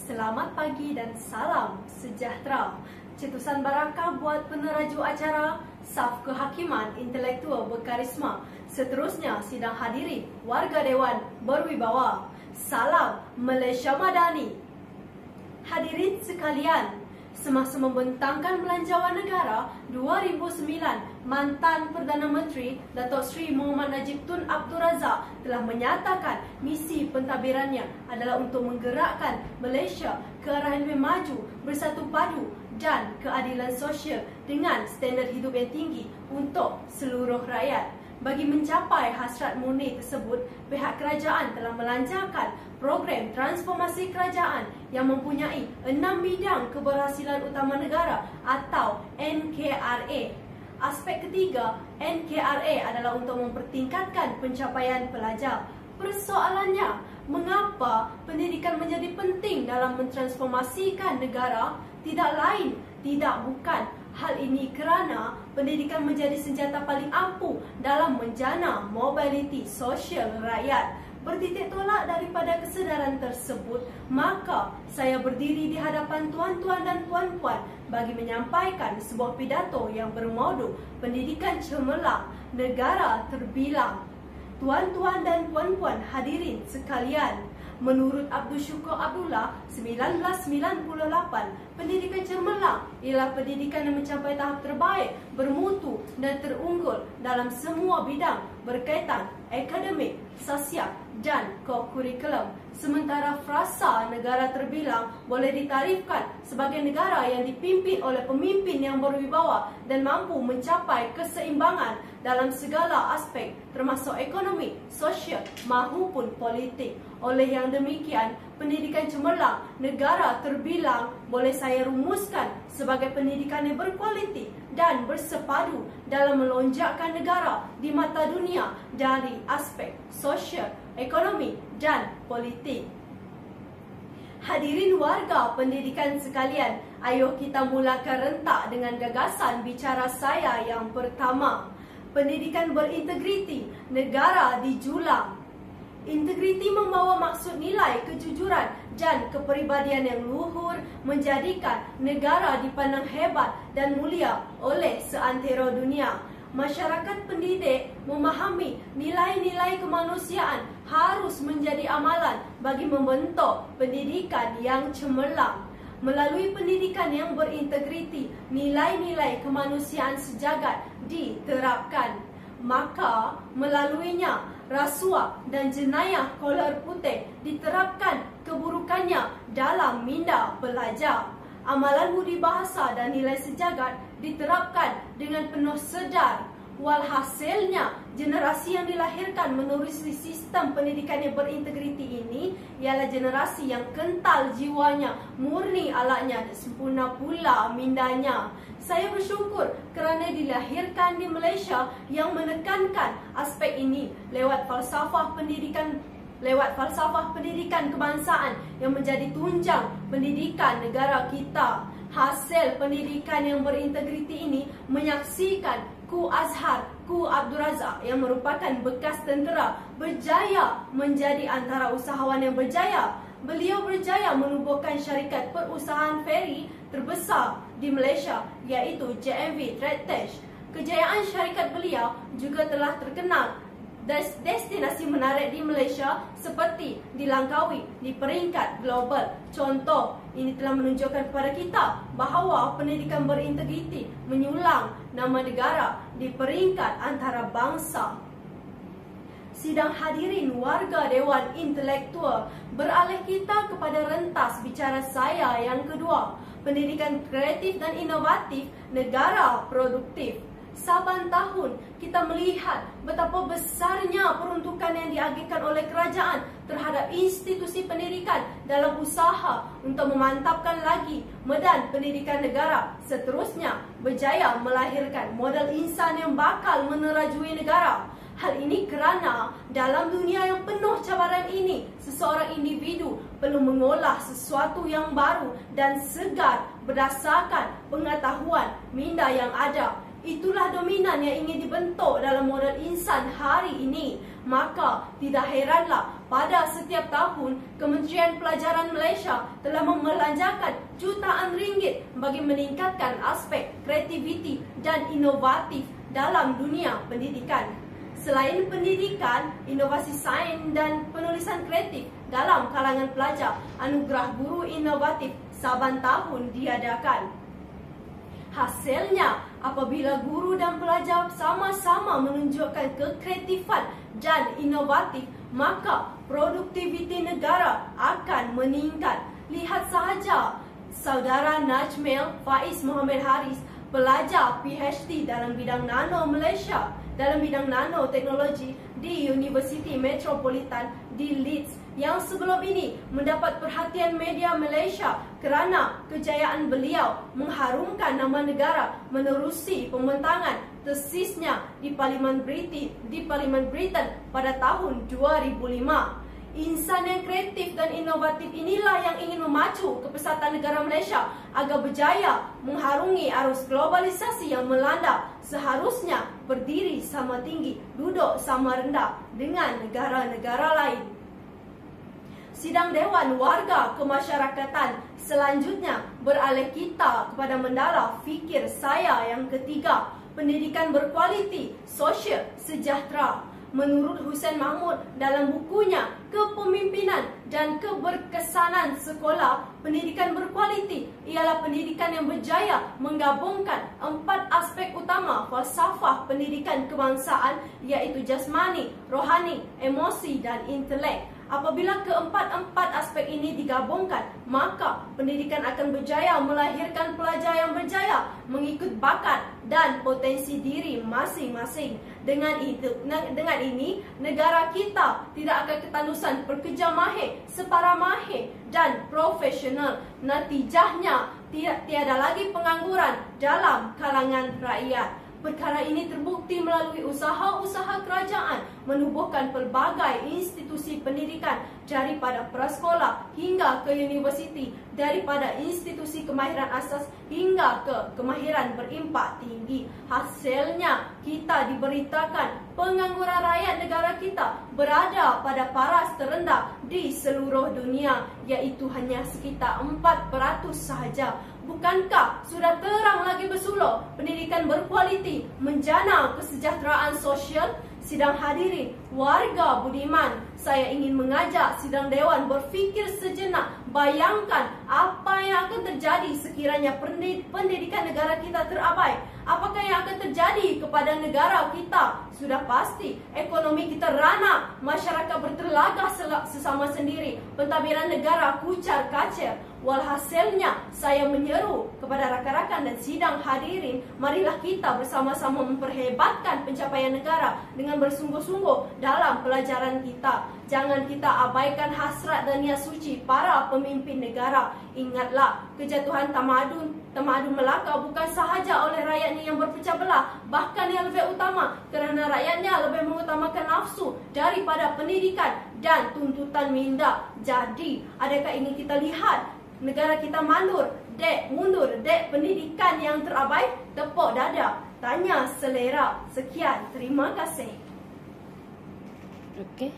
Selamat pagi dan salam sejahtera. Cetusan barakah buat peneraju acara Saf Kehakiman Intelektual Berkarisma. Seterusnya sidang hadirin warga dewan berwibawa. Salam Malaysia Madani. Hadirin sekalian, semasa membentangkan Belanjawan Negara 2009, mantan Perdana Menteri Datuk Seri Muhammad Najib Tun Abdul Razak telah menyatakan misi pentadbirannya adalah untuk menggerakkan Malaysia ke arah yang lebih maju, bersatu padu dan keadilan sosial dengan standard hidup yang tinggi untuk seluruh rakyat. Bagi mencapai hasrat murni tersebut, pihak kerajaan telah melancarkan program transformasi kerajaan yang mempunyai 6 bidang keberhasilan utama negara atau NKRA. Aspek ketiga, NKRA adalah untuk mempertingkatkan pencapaian pelajar. Persoalannya, mengapa pendidikan menjadi penting dalam mentransformasikan negara? Tidak lain, tidak bukan. Hal ini kerana pendidikan menjadi senjata paling ampuh dalam menjana mobiliti sosial rakyat. Bertitik tolak daripada kesedaran tersebut, maka saya berdiri di hadapan tuan-tuan dan puan-puan bagi menyampaikan sebuah pidato yang bermodu pendidikan cemerlang, negara terbilang. Tuan-tuan dan puan-puan hadirin sekalian, menurut Abdul Syukur Abdullah 1998, pendidikan cemerlang ialah pendidikan yang mencapai tahap terbaik, bermutu dan terunggul dalam semua bidang berkaitan akademik, sosial dan kokurikulum. Sementara frasa negara terbilang boleh ditarifkan sebagai negara yang dipimpin oleh pemimpin yang berwibawa dan mampu mencapai keseimbangan dalam segala aspek termasuk ekonomi, sosial maupun politik. Oleh yang demikian, pendidikan cemerlang negara terbilang boleh saya rumuskan sebagai pendidikan yang berkualiti dan bersepadu dalam melonjakkan negara di mata dunia dari aspek sosial, ekonomi dan politik. Hadirin warga pendidikan sekalian, ayo kita mulakan rentak dengan gagasan bicara saya yang pertama. Pendidikan berintegriti, negara dijulang. Integriti membawa maksud nilai kejujuran dan kepribadian yang luhur, menjadikan negara dipandang hebat dan mulia oleh seantero dunia. Masyarakat pendidik memahami nilai-nilai kemanusiaan harus menjadi amalan bagi membentuk pendidikan yang cemerlang. Melalui pendidikan yang berintegriti, nilai-nilai kemanusiaan sejagat diterapkan. Maka melaluinya, rasuah dan jenayah kolar putih diterapkan keburukannya dalam minda pelajar. Amalan budi bahasa dan nilai sejagat diterapkan dengan penuh sedar. Walhasilnya, generasi yang dilahirkan menerusi sistem pendidikan yang berintegriti ini ialah generasi yang kental jiwanya, murni alaknya dan sempurna pula mindanya. Saya bersyukur kerana dilahirkan di Malaysia yang menekankan aspek ini lewat falsafah pendidikan kebangsaan yang menjadi tunjang pendidikan negara kita. Hasil pendidikan yang berintegriti ini menyaksikan Ku Azhar, Ku Abdul Razak yang merupakan bekas tentera berjaya menjadi antara usahawan yang berjaya. Beliau berjaya menubuhkan syarikat perusahaan feri terbesar di Malaysia iaitu JMV Trade-Tesh. Kejayaan syarikat beliau juga telah terkenal destinasi menarik di Malaysia seperti di Langkawi di peringkat global. Contoh, ini telah menunjukkan kepada kita bahawa pendidikan berintegriti menyulang nama negara di peringkat antarabangsa. Sidang hadirin warga Dewan Intelektual, beralih kita kepada rentas bicara saya yang kedua, pendidikan kreatif dan inovatif, negara produktif. Saban tahun kita melihat betapa besarnya peruntukan yang diagihkan oleh kerajaan terhadap institusi pendidikan dalam usaha untuk memantapkan lagi medan pendidikan negara. Seterusnya, berjaya melahirkan modal insan yang bakal menerajui negara. Hal ini kerana dalam dunia yang penuh cabaran ini, seseorang individu perlu mengolah sesuatu yang baru dan segar berdasarkan pengetahuan minda yang ada. Itulah dominan yang ingin dibentuk dalam modal insan hari ini. Maka tidak heranlah pada setiap tahun, Kementerian Pelajaran Malaysia telah membelanjakan jutaan ringgit bagi meningkatkan aspek kreativiti dan inovatif dalam dunia pendidikan. Selain pendidikan, inovasi sains dan penulisan kreatif dalam kalangan pelajar, Anugerah Guru Inovatif saban tahun diadakan. Hasilnya, apabila guru dan pelajar sama-sama menunjukkan kekreatifan dan inovatif, maka produktiviti negara akan meningkat. Lihat sahaja Saudara Najmil Faiz Muhammad Haris, pelajar PhD dalam bidang nanoteknologi di Universiti Metropolitan di Leeds yang sebelum ini mendapat perhatian media Malaysia kerana kejayaan beliau mengharumkan nama negara menerusi pembentangan tesisnya di Parlimen Britain pada tahun 2005. Insan yang kreatif dan inovatif inilah yang ingin memacu kepesatan negara Malaysia agar berjaya mengharungi arus globalisasi yang melanda, seharusnya berdiri sama tinggi, duduk sama rendah dengan negara-negara lain. Sidang Dewan Warga Kemasyarakatan selanjutnya beralih kita kepada mendala fikir saya yang ketiga, pendidikan berkualiti, sosial sejahtera. Menurut Hussein Mahmud dalam bukunya Kepemimpinan dan Keberkesanan Sekolah, pendidikan berkualiti ialah pendidikan yang berjaya menggabungkan 4 aspek utama falsafah pendidikan kebangsaan, iaitu jasmani, rohani, emosi dan intelek. Apabila keempat-empat aspek ini digabungkan, maka pendidikan akan berjaya melahirkan pelajar yang berjaya mengikut bakat dan potensi diri masing-masing. Dengan ini, negara kita tidak akan ketandusan pekerja mahir, separa mahir dan profesional. Natijahnya, tiada lagi pengangguran dalam kalangan rakyat. Perkara ini terbukti melalui usaha-usaha kerajaan menubuhkan pelbagai institusi pendidikan daripada prasekolah hingga ke universiti, daripada institusi kemahiran asas hingga ke kemahiran berimpak tinggi. Hasilnya, kita diberitakan pengangguran rakyat negara kita berada pada paras terendah di seluruh dunia, iaitu hanya sekitar 4% sahaja. Bukankah sudah terang lagi bersulur pendidikan berkualiti menjana kesejahteraan sosial? Sidang hadirin, warga budiman, saya ingin mengajak sidang dewan berfikir sejenak. Bayangkan apa yang akan terjadi sekiranya pendidikan negara kita terabai. Apakah yang akan terjadi kepada negara kita? Sudah pasti ekonomi kita rana, masyarakat bertelagah sesama sendiri, pentadbiran negara kucar kacir. Walhasilnya, saya menyeru kepada rakan-rakan dan sidang hadirin, marilah kita bersama-sama memperhebatkan pencapaian negara dengan bersungguh-sungguh dalam pelajaran kita. Jangan kita abaikan hasrat dan niat suci para pemimpin negara. Ingatlah, kejatuhan tamadun Melaka bukan sahaja oleh rakyatnya yang berpecah belah, bahkan yang lebih utama kerana rakyatnya lebih mengutamakan nafsu daripada pendidikan dan tuntutan minda. Jadi, adakah ingin kita lihat negara kita mundur, dek pendidikan yang terabai? Tepuk dada, tanya selera. Sekian, terima kasih. Okey.